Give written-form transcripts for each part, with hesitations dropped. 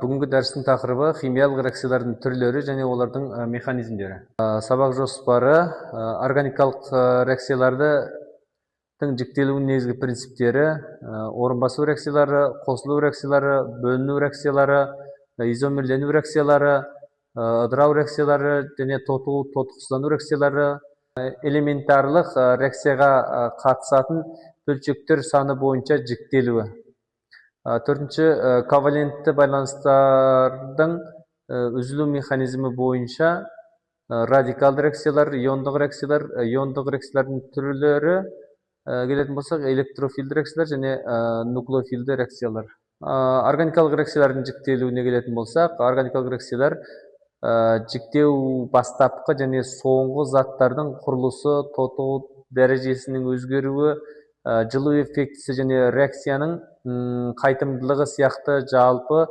Бүгінгі дәрістің тақырыбы химиялық реакциялардың түрлері және олардың механизмдері. Сабақ жоспары органикалық реакциялардың жіктелуінің негізгі принциптері, орын басу реакциялары, қосылу реакциялары, бөліну реакциялары, изомерлену реакциялары, ыдырау реакциялары және тотығу, тотықсыздану реакциялары, элементарлық реакцияға қатысатын бөлшектер саны бойынша жіктелуі. Төртінші, ковалентті байланыстардың үзілу механизмі бойынша радикалды реакциялар, иондық реакциялардың түрлері келетін болсақ, электрофильді реакциялар және нуклеофильді реакциялар. Органикалық реакциялардың жіктелуіне келетін болсақ, органикалық реакциялар жіктеу бастапқы және соңғы заттардың құрылысы, тотығу дәрежесінің өзгеруі, жылу эффектісі және реакцияның қайтымдылығы сияқты жалпы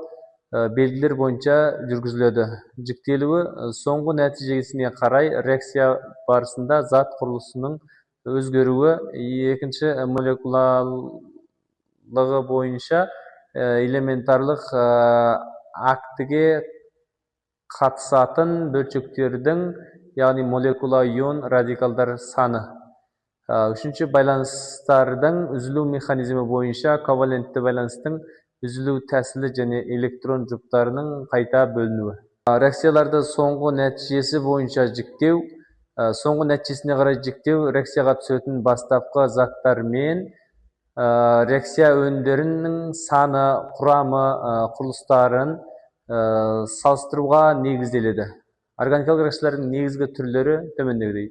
белгілер бойынша жүргізіледі. Жіктелуі соңғы нәтижесіне қарай реакция барысында зат құрылысының өзгеруі, екінші молекулалығы бойынша элементарлық актіге қатысатын бөлшектердің, яғни молекула, ион, радикалдар саны. Үшінші, байланыстардың үзілу механизмі бойынша ковалентті байланыстың үзілу тәсілі және электрон жұптарының қайта бөлінуі. Реакцияларды соңғы нәтижесі бойынша жіктеу. Соңғы нәтижесіне қарай жіктеу реакцияға түсетін бастапқы заттар мен реакция өндерінің саны, құрамы, құрылыстарын салыстыруға негізделеді. Органикалық реакциялардың негізгі түрлері төмендегідей: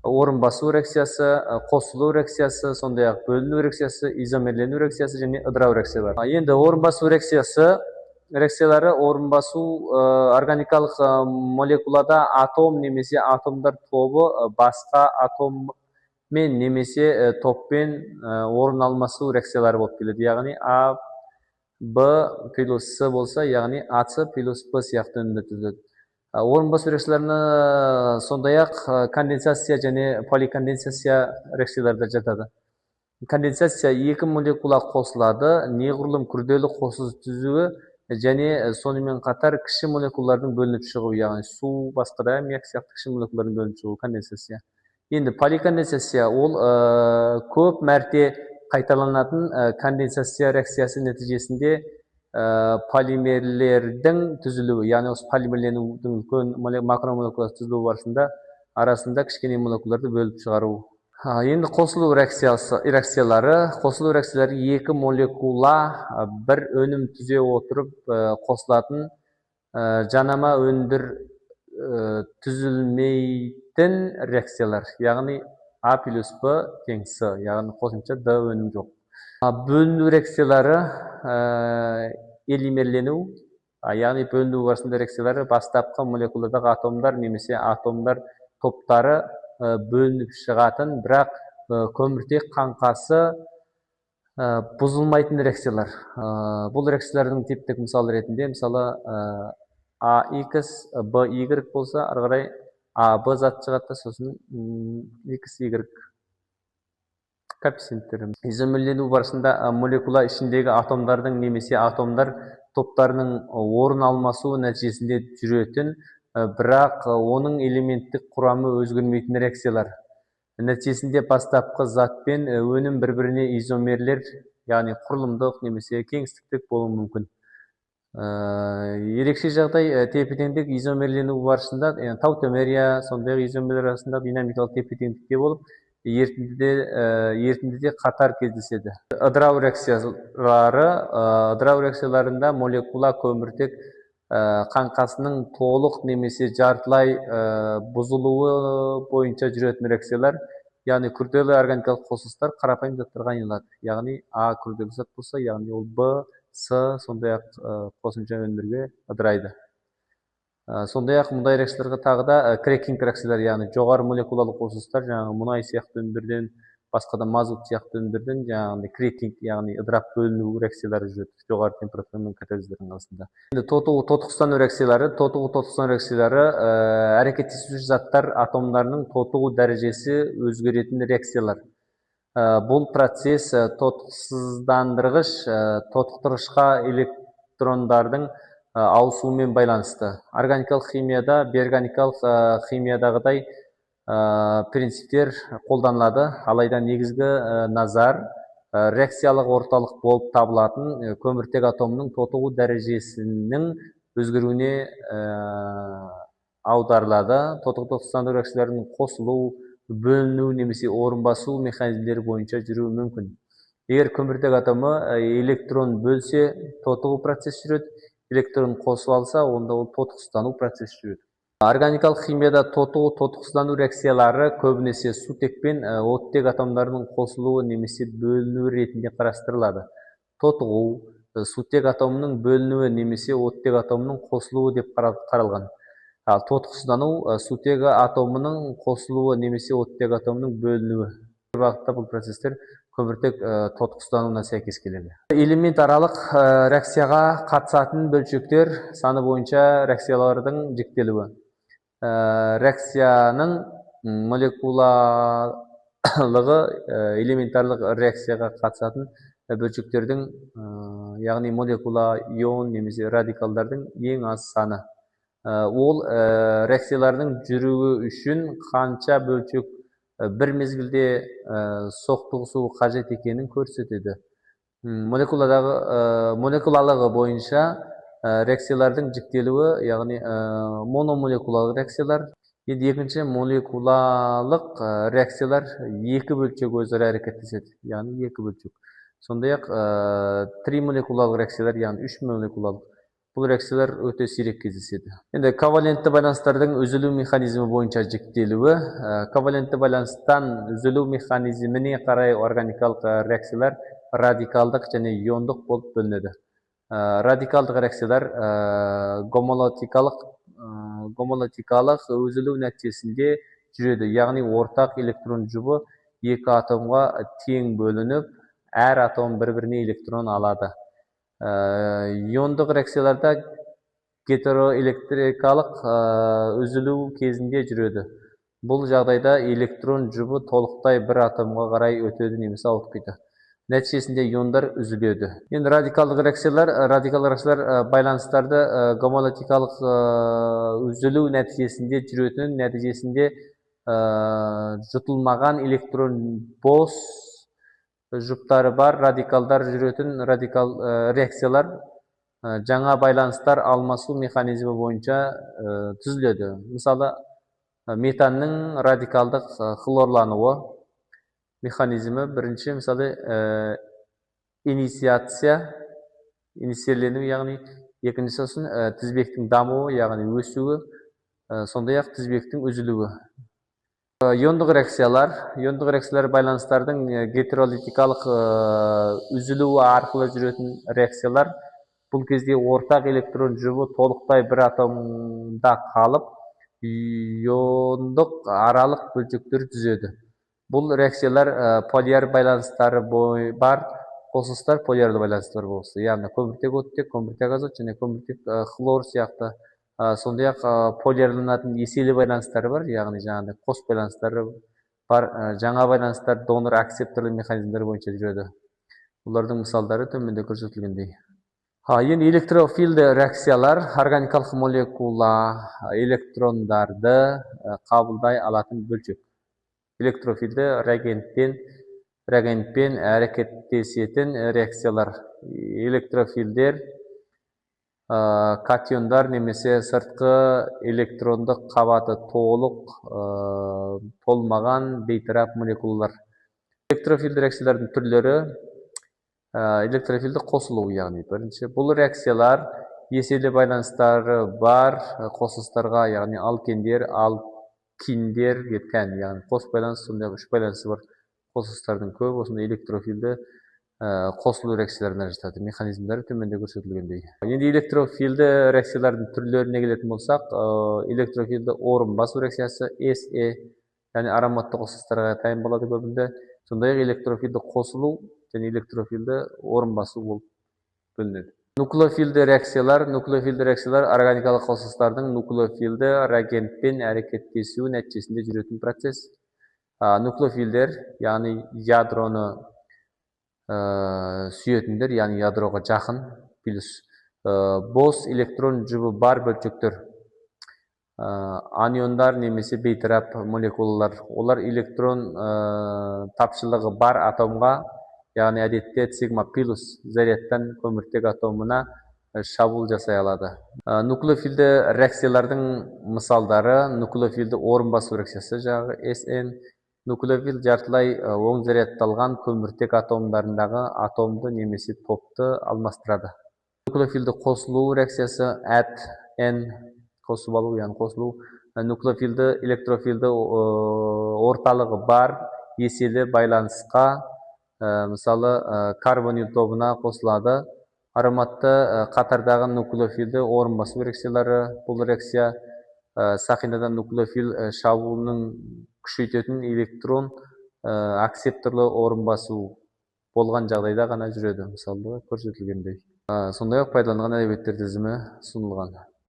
орын басу реакциясы, қосылу реакциясы, сондай-ақ бөліну реакциясы, изомерлену реакциясы және ыдырау реакциялары. Енді орын басу реакциялары, орын басу органикалық молекулада атом немесе атомдар тобы басқа атоммен немесе топпен орын алмасу реакциялары болып келеді. Яғни А, Б плюс С болса, яғни АЦ плюс Б сияқты өнімдер. Орын басу реакцияларына сондай-ақ конденсация және поликонденсация реакциялары жатады. Конденсация екі молекула қосылады, неғұрлым күрделі қосылыс түзуі және сонымен қатар кіші молекулалардың бөлініп шығуы, яғни су, басқа да аммиак сияқты кіші молекулалардың бөлініп шығуы конденсация. Енді поликонденсация ол көп мәрте қайталанатын конденсация реакциясы нәтижесінде полимерлердің түзілуі, яғни осы полимерленудің үлкен макромолекулалық түзілуі барысында арасында кішкене молекулаларды бөліп шығару. Енді қосылу реакциялары. Қосылу реакциялары екі молекула бір өнім түзе отырып қосылатын жанама өнімдер түзілмейтін реакциялар, яғни А плюс Б тең С, яғни қосымша Д өнім жоқ. Бөліну реакциялары, элимерлену, яғни бөліну барысында реакциялары бастапқы молекуладағы атомдар немесе атомдар топтары бөлініп шығатын, бірақ көміртек қаңқасы бұзылмайтын реакциялар. Бұл реакциялардың типтік мысалы ретінде, мысалы AX, BY болса, ары қарай AB зат шығады, сосын XY коэффициенттері. Изомерлену барысында молекула ішіндегі атомдардың немесе атомдар топтарының орын алмасуы нәтижесінде жүретін, бірақ оның элементтік құрамы өзгермейтін реакциялар. Нәтижесінде бастапқы зат пен өнім бір-біріне изомерлер, яғни құрылымдық немесе кеңістіктік болуы мүмкін. Ерекше жағдай тепе-теңдік изомерлену барысында таутомерия, сондай-ақ изомерлер арасында динамикалық тепе-теңдікте болып, ерітіндіде қатар кездеседі. Ыдырау реакцияларында молекула көміртек қаңқасының толық немесе жартылай бұзылуы бойынша жүретін реакциялар, яғни күрделі органикалық қосылыстар қарапайым заттарға айналады. Яғни А күрделі зат болса, яғни ол Б, С сондай-ақ қосымша өнімдерге ыдырайды. Сондай-ақ мұндай реакцияларға тағы да крекинг реакциялар, яғни жоғары молекулалы қосылыстар, жаңағы мұнай сияқты өнімдерден, басқа да мазут сияқты өнімдерден яғни крекинг, яғни ыдырап бөліну реакциялары жүреді жоғары температурамен катализдердің арасында. Енді тотығу, тотықсыздану реакциялары әрекеттесуші заттар атомдарының тотығу дәрежесі өзгеретін реакциялар. Бұл процесс тотықсыздандырғыш, тотықтырғышқа электрондардың ауысуымен байланысты. Органикалық химияда, бейорганикалық химиядағыдай принциптер қолданылады, алайда негізгі назар реакциялық орталық болып табылатын көміртек атомының тотығу дәрежесінің өзгеруіне аударылады. Тотығы тотықсыздану реакцияларының қосылу, бөліну немесе орын басу механизмдері бойынша жүруі мүмкін. Егер көміртек атомы электрон бөлсе, тотығу процесс жүреді, электрон қосып алса, онда ол тотықсыздану процесс жүреді. Органикалық химияда тотығу, тотықсыздану реакциялары көбінесе сутек пен оттек атомдарының қосылуы немесе бөлінуі ретінде қарастырылады. Тотығу, сутек атомының бөлінуі немесе оттек атомының қосылуы деп қаралған. Ал тотықсыздану сутек атомының қосылуы немесе оттек атомының бөлінуі. Бір бағытта бұл процестер көміртек тотықсыздануына сәйкес келеді. Элемент аралық реакцияға қатысатын бөлшектер саны бойынша реакциялардың жіктелуі. Реакцияның молекулалығы элементарлық реакцияға қатысатын бөлшектердің, яғни молекула, ион немесе радикалдардың ең аз саны. Ол реакциялардың жүруі үшін қанша бөлшек бір мезгілде соқтығысу қажет екенін көрсетеді. Молекулалығы бойынша реакциялардың жіктелуі, яғни мономолекулалық реакциялар. Енді екінші молекулалық реакциялар екі бөлшек өзара әрекеттеседі, яғни екі бөлшек. Сондай-ақ тримолекулалық реакциялар, яғни үш молекулалық. Бұл реакциялар өте сирек кездеседі. Енді ковалентті байланыстардың үзілу механизмі бойынша жіктелуі. Ковалентті байланыстан үзілу механизміне қарай органикалық реакциялар радикалдық және иондық болып бөлінеді. Радикалдық реакциялар гомолотикалық үзілу нәтижесінде жүреді, яғни ортақ электрон жұбы екі атомға тең бөлініп, әр атом бір-біріне электрон алады. Иондық реакцияларда гетероэлектрикалық үзілу кезінде жүреді. Бұл жағдайда электрон жұбы толықтай бір атомға қарай өтеді немесе ауытқиды. Нәтижесінде иондар үзіледі. Енді радикалдық реакциялар байланыстарды гомолотикалық үзілу нәтижесінде жүретін, нәтижесінде жұтылмаған электрон бос жұптары бар радикалдар жүретін реакциялар жаңа байланыстар алмасу механизмі бойынша түзіледі. Мысалы, метанның радикалдық хлорлануы механизмі бірінші, мысалы, инициирлену, яғни екіншісі тізбектің дамуы, яғни өсуі, сондай-ақ тізбектің үзілуі. Иондық реакциялар байланыстардың гетеролитикалық үзілуі арқылы жүретін реакциялар. Бұл кезде ортақ электрон жұбы толықтай бір атомда қалып, иондық аралық бөлшектер түзеді. Бұл реакциялар полияр байланыстары бар қосылыстар полиярлы байланыстар болсы. Яғни көміртек оттек, көміртек азот және көміртек хлор сияқты. Сондай-ақ полиярланатын еселі байланыстары бар, яғни жаңағыдай қос байланыстары бар. Жаңа байланыстар донор акцепторлы механизмдер бойынша жүреді. Олардың мысалдары төменде көрсетілгендей. Енді электрофилді реакциялар органикалық молекула электрондарды қабылдай алатын бөлшек. Электрофилді реагентпен әрекеттесетін реакциялар. Электрофилдер катиондар немесе сыртқы электрондық қабаты толмаған бейтарап молекулалар. Электрофилді реакциялардың түрлері. Электрофилді қосылу, яғни бірінші. Бұл реакциялар еселі байланыстары бар қосылыстарға, яғни алкендер, алкиндер кеткен, яғни қос байланыс, сондай үш байланысы бар қосылыстардың көп, осында электрофилді қосылу реакцияларына жатады. Механизмдері төменде көрсетілгендей. Енді электрофилді реакциялардың түрлеріне келетін болсақ, электрофилді орын басу реакциясы SE, яғни ароматты қосылыстарға тәйін болады көбінде. Сондай-ақ электрофилді қосылу және электрофилді орын басу болып бөлінеді. Нуклеофилді реакциялар органикалық қосылыстардың нуклеофилді реагентпен әрекеттесуі нәтижесінде жүретін процесс. Нуклеофилдер, яғни ядроны сүйетіндер, яғни ядроға жақын, плюс бос электрон жұбы бар бөлшектер. Аниондар немесе бейтарап молекулалар. Олар электрон тапшылығы бар атомға, яғни әдетте сигма плюс зарядтан көміртек атомына шабуыл жасай алады. Нуклеофилді реакциялардың мысалдары: нуклеофилді орын басу реакциясы жағы SN. Нуклеофил жартылай оң зарядталған көміртек атомдарындағы атомды немесе топты алмастырады. Нуклеофилді қосылу реакциясы ATN, қосып алу, яғни қосылу. Нуклеофилді электрофилді орталығы бар еселі байланысқа, мысалы карбонил тобына қосылады. Ароматты қатардағы нуклеофилді орын басу реакциялары. Бұл реакция сақинадан нуклеофил шабуылының күшейтетін электрон аксепторлы орын басу болған жағдайда ғана жүреді, мысалы көрсетілгендей. Сондай-ақ пайдаланылған әдебиеттер тізімі ұсынылған.